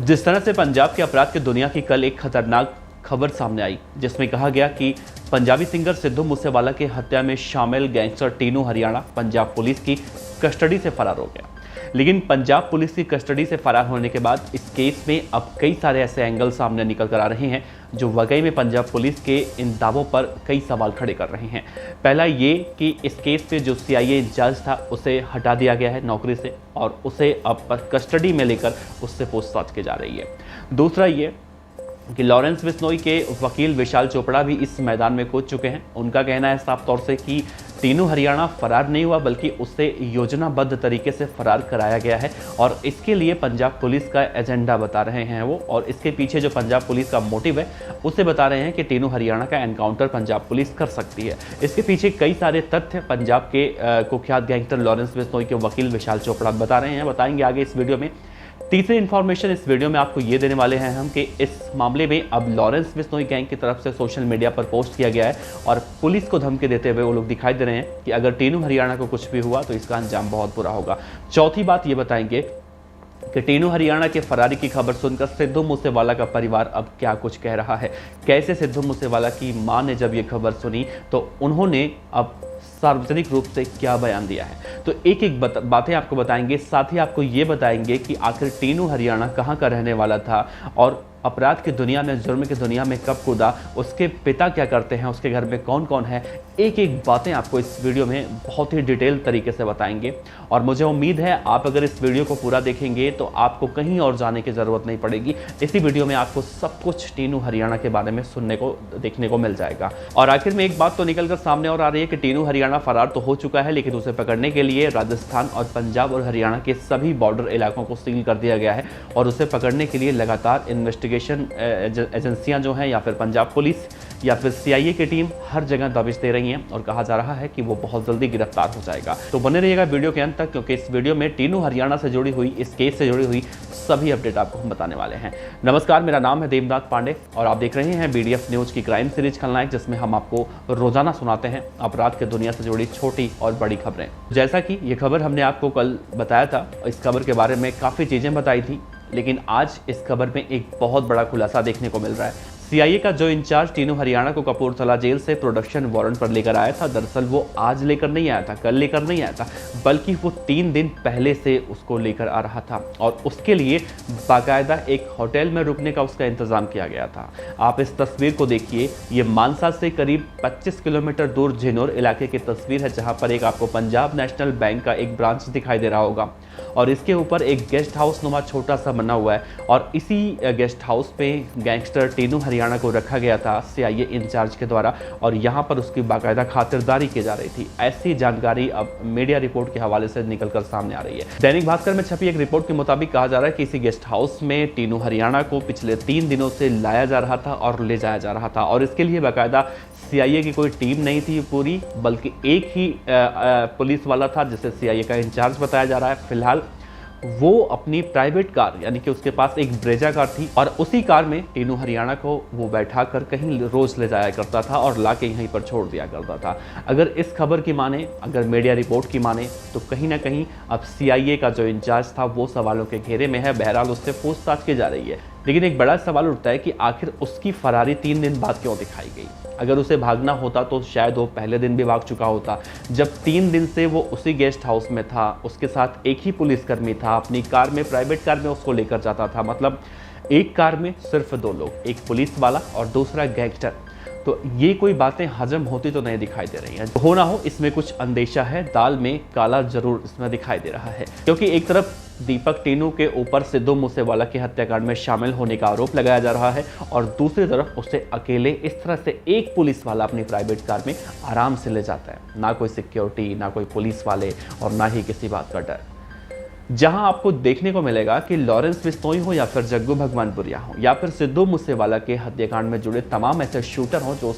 जिस तरह से पंजाब के अपराध की दुनिया की कल एक खतरनाक खबर सामने आई, जिसमें कहा गया कि पंजाबी सिंगर सिद्धू मूसेवाला की हत्या में शामिल गैंगस्टर टीनू हरियाणा पंजाब पुलिस की कस्टडी से फरार हो गया। लेकिन पंजाब पुलिस की कस्टडी से फरार होने के बाद इस केस में अब कई सारे ऐसे एंगल सामने निकल कर आ रहे हैं जो वाकई में पंजाब पुलिस के इन दावों पर कई सवाल खड़े कर रहे हैं। पहला ये कि इस केस पे जो सीआईए इंचार्ज था उसे हटा दिया गया है नौकरी से और उसे अब कस्टडी में लेकर उससे पूछताछ की जा रही है। दूसरा ये कि लॉरेंस बिश्नोई के वकील विशाल चोपड़ा भी इस मैदान में कूद चुके हैं। उनका कहना है साफ तौर से कि टीनू हरियाणा फरार नहीं हुआ बल्कि उससे योजनाबद्ध तरीके से फरार कराया गया है और इसके लिए पंजाब पुलिस का एजेंडा बता रहे हैं वो, और इसके पीछे जो पंजाब पुलिस का मोटिव है उसे बता रहे हैं कि टीनू हरियाणा का एनकाउंटर पंजाब पुलिस कर सकती है। इसके पीछे कई सारे तथ्य पंजाब के कुख्यात गैंगस्टर लॉरेंस बिश्नोई के वकील विशाल चोपड़ा बता रहे हैं, बताएंगे आगे इस वीडियो में। तीसरी इन्फॉर्मेशन इस वीडियो में आपको ये देने वाले हैं हम कि इस मामले में अब लॉरेंस बिश्नोई गैंग की तरफ से सोशल मीडिया पर पोस्ट किया गया है और पुलिस को धमकी देते हुए वो लोग दिखाई दे रहे हैं कि अगर टीनू हरियाणा को कुछ भी हुआ तो इसका अंजाम बहुत बुरा होगा। चौथी बात ये बताएंगे कि टीनू हरियाणा के फरारी की खबर सुनकर सिद्धू मूसेवाला का परिवार अब क्या कुछ कह रहा है। कैसे सिद्धू मूसेवाला की मां ने जब ये खबर सुनी तो उन्होंने अब सार्वजनिक रूप से क्या बयान दिया है, तो एक एक बातें आपको बताएंगे। साथ ही आपको ये बताएंगे कि आखिर टीनू हरियाणा कहाँ का रहने वाला था और अपराध की दुनिया में, जुर्म की दुनिया में कब कूदा, उसके पिता क्या करते हैं, उसके घर में कौन कौन है। एक एक बातें आपको इस वीडियो में बहुत ही डिटेल तरीके से बताएंगे और मुझे उम्मीद है आप अगर इस वीडियो को पूरा देखेंगे तो आपको कहीं और जाने की ज़रूरत नहीं पड़ेगी। इसी वीडियो में आपको सब कुछ टीनू हरियाणा के बारे में सुनने को, देखने को मिल जाएगा। और आखिर में एक बात तो निकल कर सामने और आ रही है कि टीनू हरियाणा फरार तो हो चुका है, लेकिन उसे पकड़ने के लिए राजस्थान और पंजाब और हरियाणा के सभी बॉर्डर इलाकों को सील कर दिया गया है और उसे पकड़ने के लिए लगातार इन्वेस्टिगेशन एजेंसियां जो हैं या फिर पंजाब पुलिस या फिर सीआईए की टीम हर जगह दबिश दे रही हैं और कहा जा रहा है कि वो बहुत जल्दी गिरफ्तार हो जाएगा। तो बने रहिएगा वीडियो के अंत तक, क्योंकि इस वीडियो में टीनू हरियाणा से जुड़ी हुई, इस केस से जुड़ी हुई सभी अपडेट आपको हम बताने वाले हैं। नमस्कार, मेरा नाम है देवनाथ पांडे और आप देख रहे हैं बीडीएफ न्यूज की क्राइम सीरीज खलनायक, जिसमें हम आपको रोजाना सुनाते हैं अपराध की दुनिया से जुड़ी छोटी और बड़ी खबरें। जैसा कि ये खबर हमने आपको कल बताया था, इस खबर के बारे में काफ़ी चीज़ें बताई थी, लेकिन आज इस खबर में एक बहुत बड़ा खुलासा देखने को मिल रहा है। सीआईए का जो इंचार्ज टीनू हरियाणा को कपूरथला जेल से प्रोडक्शन वारंट पर लेकर आया था, दरअसल वो आज लेकर नहीं आया था, कल लेकर नहीं आया था, बल्कि वो 3 दिन पहले से उसको लेकर आ रहा था और उसके लिए बाकायदा एक होटल में रुकने का उसका इंतजाम किया गया था। आप इस तस्वीर को देखिए, ये मानसा से करीब 25 किलोमीटर दूर झिनोर इलाके की तस्वीर है, जहाँ पर एक आपको पंजाब नेशनल बैंक का एक ब्रांच दिखाई दे रहा होगा और इसके ऊपर एक गेस्ट हाउस नुमा छोटा सा बना हुआ है और इसी गेस्ट हाउस पे गैंगस्टर टीनू हरियाणा को रखा गया था सीआईए इंचार्ज के द्वारा और यहाँ पर उसकी बाकायदा खातिरदारी की जा रही थी। ऐसी जानकारी अब मीडिया रिपोर्ट के हवाले से निकलकर सामने आ रही है। दैनिक भास्कर में छपी एक रिपोर्ट के मुताबिक कहा जा रहा है कि इसी गेस्ट हाउस में टीनू हरियाणा को पिछले 3 दिनों से लाया जा रहा था और ले जाया जा रहा था और इसके लिए बाकायदा सीआईए की कोई टीम नहीं थी पूरी, बल्कि एक ही पुलिस वाला था जिसे सीआईए का इंचार्ज बताया जा रहा है। फिलहाल वो अपनी प्राइवेट कार, यानी कि उसके पास एक ब्रेजा कार थी और उसी कार में टीनू हरियाणा को वो बैठा कर कहीं रोज ले जाया करता था और ला के यहीं पर छोड़ दिया करता था। अगर इस खबर की माने, अगर मीडिया रिपोर्ट की माने, तो कहीं ना कहीं अब सीआईए का जो इंचार्ज था वो सवालों के घेरे में है। बहरहाल उससे पूछताछ की जा रही है, लेकिन एक बड़ा सवाल उठता है कि आखिर उसकी फरारी 3 दिन बाद क्यों दिखाई गई। अगर उसे भागना होता तो शायद वो पहले दिन भी भाग चुका होता। जब 3 दिन से वो उसी गेस्ट हाउस में था, उसके साथ एक ही पुलिसकर्मी था, अपनी कार में, प्राइवेट कार में उसको लेकर जाता था, मतलब एक कार में सिर्फ 2 लोग, एक पुलिस वाला और दूसरा गैंगस्टर। तो ये कोई बातें हजम होती तो नहीं दिखाई दे रही हैं। हो ना हो, इसमें कुछ अंदेशा है, दाल में काला जरूर इसमें दिखाई दे रहा है, क्योंकि एक तरफ दीपक टीनू के ऊपर सिद्धू मूसेवाला के हत्याकांड में शामिल होने का आरोप लगाया जा रहा है और दूसरी तरफ उसे अकेले इस तरह से एक पुलिस वाला अपनी प्राइवेट कार में आराम से ले जाता है। ना कोई सिक्योरिटी, ना कोई पुलिस वाले और ना ही किसी बात का डर। जहां आपको देखने को मिलेगा कि लॉरेंस बिश्नोई हो या फिर जग्गू भगवानपुरिया हो या फिर सिद्धू मूसेवाला के हत्याकांड में जुड़े तमाम ऐसे शूटर हों जो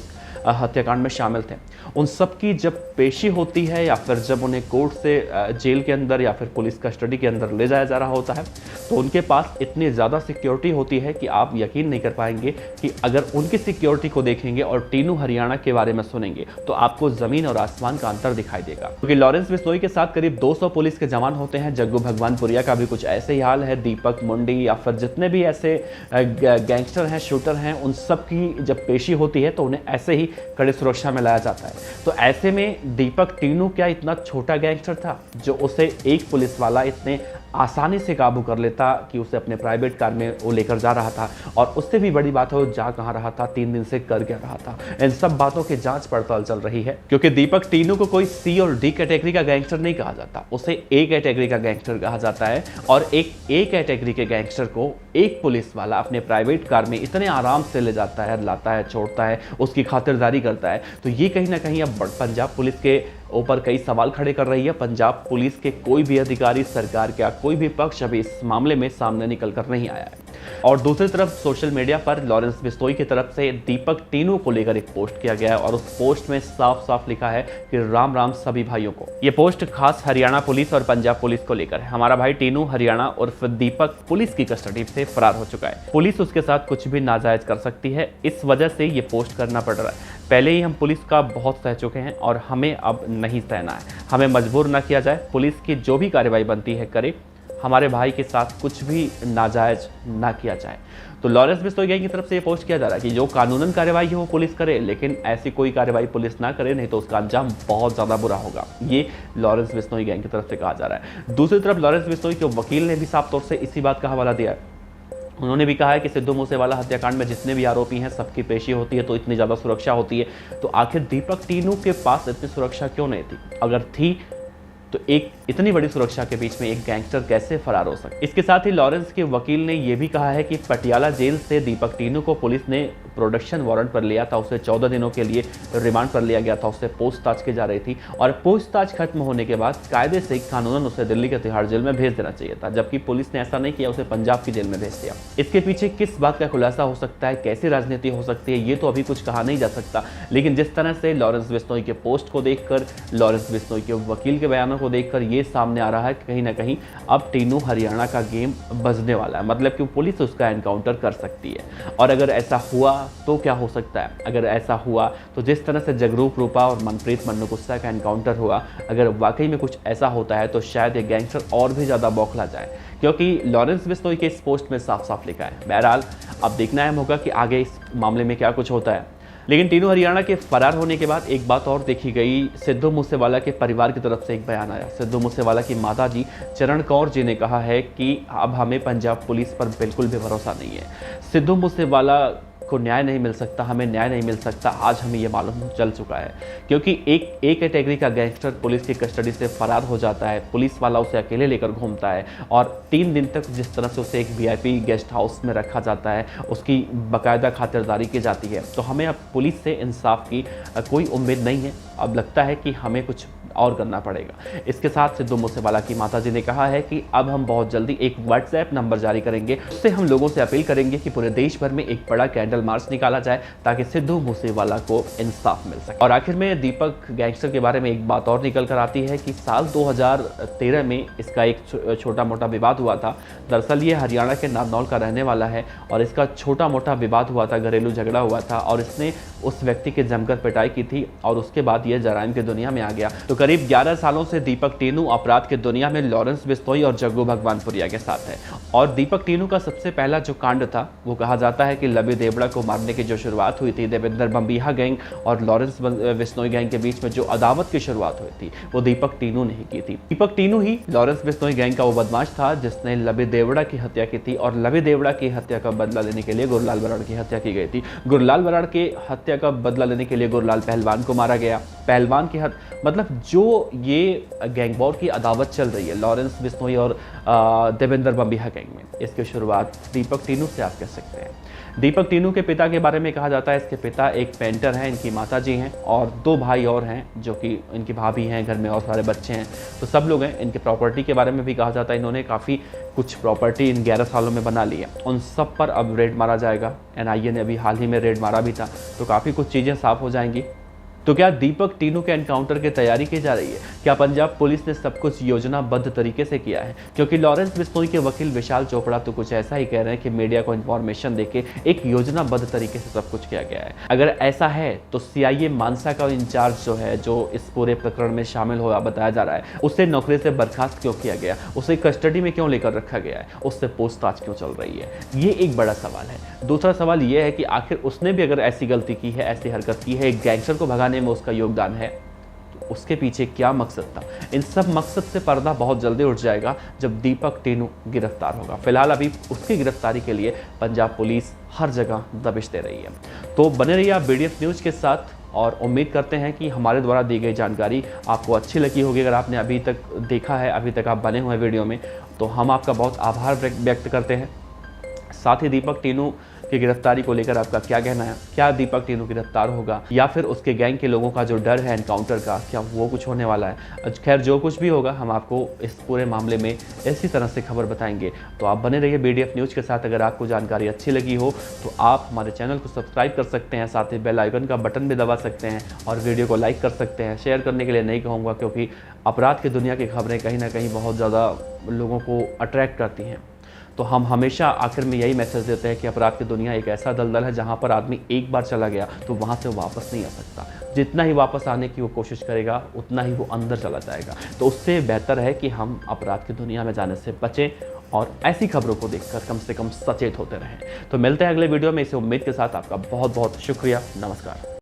हत्याकांड में शामिल थे, उन सब की जब पेशी होती है या फिर जब उन्हें कोर्ट से जेल के अंदर या फिर पुलिस कस्टडी के अंदर ले जाया जा रहा होता है, तो उनके पास इतनी ज़्यादा सिक्योरिटी होती है कि आप यकीन नहीं कर पाएंगे कि अगर उनकी सिक्योरिटी को देखेंगे और टीनू हरियाणा के बारे में सुनेंगे तो आपको ज़मीन और आसमान का अंतर दिखाई देगा। क्योंकि लॉरेंस बिश्नोई के साथ करीब 200 पुलिस के जवान होते हैं। जग्गू भगवानपुरिया का भी कुछ ऐसे ही हाल है। दीपक मुंडी या फिर जितने भी ऐसे गैंगस्टर हैं, शूटर हैं, उन सब की जब पेशी होती है तो उन्हें ऐसे ही कड़ी सुरक्षा में लाया जाता है। तो ऐसे में दीपक टीनू क्या इतना छोटा गैंगस्टर था जो उसे एक पुलिस वाला इतने आसानी से काबू कर लेता कि उसे अपने प्राइवेट कार में वो लेकर जा रहा था। और उससे भी बड़ी बात है वो जा कहाँ रहा था, 3 दिन से कर क्या रहा था। इन सब बातों की जांच पड़ताल चल रही है, क्योंकि दीपक टीनू को कोई सी और डी कैटेगरी का गैंगस्टर नहीं कहा जाता, उसे ए कैटेगरी का गैंगस्टर कहा जाता है। और एक ए कैटेगरी के गैंगस्टर को एक पुलिस वाला अपने प्राइवेट कार में इतने आराम से ले जाता है, लाता है, छोड़ता है, उसकी खातिरदारी करता है। तो ये कहीं ना कहीं अब पंजाब पुलिस के ऊपर कई सवाल खड़े कर रही है। पंजाब पुलिस के कोई भी अधिकारी, सरकार का कोई भी पक्ष अभी इस मामले में सामने निकल कर नहीं आया है। और दूसरी तरफ सोशल मीडिया पर लॉरेंस बिश्नोई की तरफ से दीपक टीनू को लेकर एक पोस्ट किया गया है और उस पोस्ट में साफ साफ लिखा है कि राम राम सभी भाइयों को। ये पोस्ट खास हरियाणा पुलिस और पंजाब पुलिस को लेकर है। हमारा भाई टीनू हरियाणा उर्फ दीपक पुलिस की कस्टडी से फरार हो चुका है। पुलिस उसके साथ कुछ भी नाजायज कर सकती है, इस वजह से ये पोस्ट करना पड़ रहा है। पहले ही हम पुलिस का बहुत सह चुके हैं और हमें अब नहीं सहना है। हमें मजबूर ना किया जाए, पुलिस की जो भी कार्रवाई बनती है करे, हमारे भाई के साथ कुछ भी नाजायज ना किया जाए। तो लॉरेंस बिश्नोई गैंग की तरफ से ये पोस्ट किया जा रहा है कि जो कानूनन कार्रवाई है वो पुलिस करे, लेकिन ऐसी कोई कार्रवाई पुलिस ना करे, नहीं तो उसका अंजाम बहुत ज़्यादा बुरा होगा। ये लॉरेंस बिश्नोई गैंग की तरफ से कहा जा रहा है। दूसरी तरफ लॉरेंस बिश्नोई के वकील ने भी साफ तौर से इसी बात का हवाला दिया है। उन्होंने भी कहा है कि सिद्धू मूसेवाला हत्याकांड में जितने भी आरोपी हैं सबकी पेशी होती है तो इतनी ज़्यादा सुरक्षा होती है, तो आखिर दीपक टीनू के पास इतनी सुरक्षा क्यों नहीं थी? अगर थी तो एक इतनी बड़ी सुरक्षा के बीच में एक गैंगस्टर कैसे फरार हो सकता? इसके साथ ही लॉरेंस के वकील ने यह भी कहा है कि पटियाला जेल से दीपक टीनू को पुलिस ने प्रोडक्शन वारंट पर लिया था, उसे 14 दिनों के लिए रिमांड पर लिया गया था, उससे पूछताछ की जा रही थी और पूछताछ खत्म होने के बाद कायदे से कानूनन उसे दिल्ली के तिहाड़ जेल में भेज देना चाहिए था, जबकि पुलिस ने ऐसा नहीं किया, उसे पंजाब की जेल में भेज दिया। इसके पीछे किस बात का खुलासा हो सकता है, कैसी राजनीति हो सकती है, ये तो अभी कुछ कहा नहीं जा सकता। लेकिन जिस तरह से लॉरेंस बिश्नोई के पोस्ट को देखकर, लॉरेंस बिश्नोई के वकील के बयानों को देखकर ये सामने आ रहा है कि कहीं ना कहीं अब टीनू हरियाणा का गेम बजने वाला है, मतलब कि पुलिस उसका एनकाउंटर कर सकती है। और अगर ऐसा हुआ तो क्या हो सकता है? अगर ऐसा हुआ तो जिस तरह से जगरूप रूपा और मनप्रीत मन्नू गुस्सा का एनकाउंटर हुआ, अगर वाकई में कुछ ऐसा होता है तो शायद ये गैंगस्टर और भी ज़्यादा बौखला जाए, क्योंकि लॉरेंस बिश्नोई के इस पोस्ट में साफ साफ लिखा है। बहरहाल अब देखना अहम होगा कि आगे इस मामले में क्या कुछ होता है। लेकिन टीनू हरियाणा के फरार होने के बाद एक बात और देखी गई। सिद्धू मूसेवाला के परिवार की तरफ से एक बयान आया। सिद्धू मूसेवाला की माताजी चरण कौर जी ने कहा है कि अब हमें पंजाब पुलिस पर बिल्कुल भी भरोसा नहीं है। सिद्धू मूसेवाला को न्याय नहीं मिल सकता, हमें न्याय नहीं मिल सकता, आज हमें ये मालूम चल चुका है। क्योंकि एक कैटेगरी का गैंगस्टर पुलिस की कस्टडी से फरार हो जाता है, पुलिस वाला उसे अकेले लेकर घूमता है और 3 दिन तक जिस तरह से उसे एक VIP गेस्ट हाउस में रखा जाता है, उसकी बाकायदा खातिरदारी की जाती है। तो हमें अब पुलिस से इंसाफ की कोई उम्मीद नहीं है। अब लगता है कि हमें कुछ और करना पड़ेगा। इसके साथ सिद्धू मूसेवाला की माताजी ने कहा है कि अब हम बहुत जल्दी एक WhatsApp नंबर जारी करेंगे, उससे हम लोगों से अपील करेंगे कि पूरे देश भर में एक बड़ा कैंडल मार्च निकाला जाए ताकि सिद्धू मूसेवाला को इंसाफ मिल सके। और आखिर में दीपक गैंगस्टर के बारे में एक बात और निकल कर आती है कि साल 2013 में इसका एक छोटा मोटा विवाद हुआ था। दरअसल ये हरियाणा के नारनौल का रहने वाला है और इसका छोटा मोटा विवाद हुआ था, घरेलू झगड़ा हुआ था और इसने उस व्यक्ति की जमकर पिटाई की थी और उसके बाद ये जराइम की दुनिया में आ गया। तो करीब 11 सालों से दीपक टीनू अपराध की दुनिया में लॉरेंस बिश्नोई और जग्गू भगवानपुरिया के साथ है। और दीपक टीनू का सबसे पहला जो कांड था वो कहा जाता है कि लबी देवड़ा को मारने की जो शुरुआत हुई थी, देवेंद्र बम्बिहा गैंग और लॉरेंस बिश्नोई गैंग के बीच में जो अदावत की शुरुआत हुई थी वो दीपक टीनू ने ही की थी। दीपक टीनू ही लॉरेंस बिश्नोई गैंग का वो बदमाश था जिसने लबी देवड़ा की हत्या की थी और लबी देवड़ा की हत्या का बदला लेने के लिए गुरलाल बराड़ की हत्या की गई थी। गुरलाल बराड़ की हत्या का बदला लेने के लिए गुरलाल पहलवान को मारा गया। पहलवान की मतलब जो ये गैंग वॉर की अदावत चल रही है लॉरेंस बिश्नोई और देवेंद्र बम्बिहा गैंग में, इसकी शुरुआत दीपक टीनू से आप कह सकते हैं। दीपक टीनू के पिता के बारे में कहा जाता है इसके पिता एक पेंटर हैं, इनकी माता जी हैं और 2 भाई और हैं जो कि इनकी भाभी हैं, घर में और सारे बच्चे हैं, तो सब लोग हैं। इनके प्रॉपर्टी के बारे में भी कहा जाता है इन्होंने काफ़ी कुछ प्रॉपर्टी इन 11 सालों में बना ली है। उन सब पर अब रेड मारा जाएगा। एनआईए ने अभी हाल ही में रेड मारा भी था, तो काफ़ी कुछ चीज़ें साफ हो जाएंगी। तो क्या दीपक टीनू के एनकाउंटर की तैयारी की जा रही है? क्या पंजाब पुलिस ने सब कुछ योजनाबद्ध तरीके से किया है? क्योंकि लॉरेंस बिश्नोई के वकील विशाल चोपड़ा तो कुछ ऐसा ही कह रहे हैं कि मीडिया को इन्फॉर्मेशन देके एक योजनाबद्ध तरीके से सब कुछ किया गया है। अगर ऐसा है तो सीआईए मानसा का इंचार्ज जो है, जो इस पूरे प्रकरण में शामिल हुआ बताया जा रहा है, उससे नौकरी से बर्खास्त क्यों किया गया? उसे कस्टडी में क्यों लेकर रखा गया है? उससे पूछताछ क्यों चल रही है? ये एक बड़ा सवाल है। दूसरा सवाल ये है कि आखिर उसने भी अगर ऐसी गलती की है, ऐसी हरकत की है, एक गैंगस्टर को भगाने में उसका योगदान है, तो उसके पीछे क्या मकसद था? इन सब मकसद से पर्दा बहुत जल्दी उठ जाएगा जब दीपक टीनू गिरफ्तार होगा। फिलहाल अभी उसकी गिरफ्तारी के लिए पंजाब पुलिस हर जगह दबिश दे रही है। तो बने रहिए आप BDF न्यूज़ के साथ और उम्मीद करते हैं कि हमारे द्वारा दी गई जानकारी आपको अच्छी लगी होगी। अगर आपने अभी तक देखा है, अभी तक आप बने हुए वीडियो में, तो हम आपका बहुत आभार व्यक्त करते हैं। साथ ही दीपक टीनू की गिरफ्तारी को लेकर आपका क्या कहना है? क्या दीपक टीनू गिरफ्तार होगा या फिर उसके गैंग के लोगों का जो डर है एनकाउंटर का, क्या वो कुछ होने वाला है? खैर जो कुछ भी होगा हम आपको इस पूरे मामले में इसी तरह से खबर बताएंगे। तो आप बने रहिए BDF न्यूज़ के साथ। अगर आपको जानकारी अच्छी लगी हो तो आप हमारे चैनल को सब्सक्राइब कर सकते हैं, साथ ही बेल आइकन का बटन भी दबा सकते हैं और वीडियो को लाइक कर सकते हैं। शेयर करने के लिए नहीं कहूँगा क्योंकि अपराध की दुनिया की खबरें कहीं ना कहीं बहुत ज़्यादा लोगों को अट्रैक्ट करती हैं। तो हम हमेशा आखिर में यही मैसेज देते हैं कि अपराध की दुनिया एक ऐसा दलदल है जहां पर आदमी एक बार चला गया तो वहां से वापस नहीं आ सकता। जितना ही वापस आने की वो कोशिश करेगा उतना ही वो अंदर चला जाएगा। तो उससे बेहतर है कि हम अपराध की दुनिया में जाने से बचें और ऐसी खबरों को देखकर कम से कम सचेत होते रहें। तो मिलते हैं अगले वीडियो में इसी उम्मीद के साथ। आपका बहुत बहुत शुक्रिया। नमस्कार।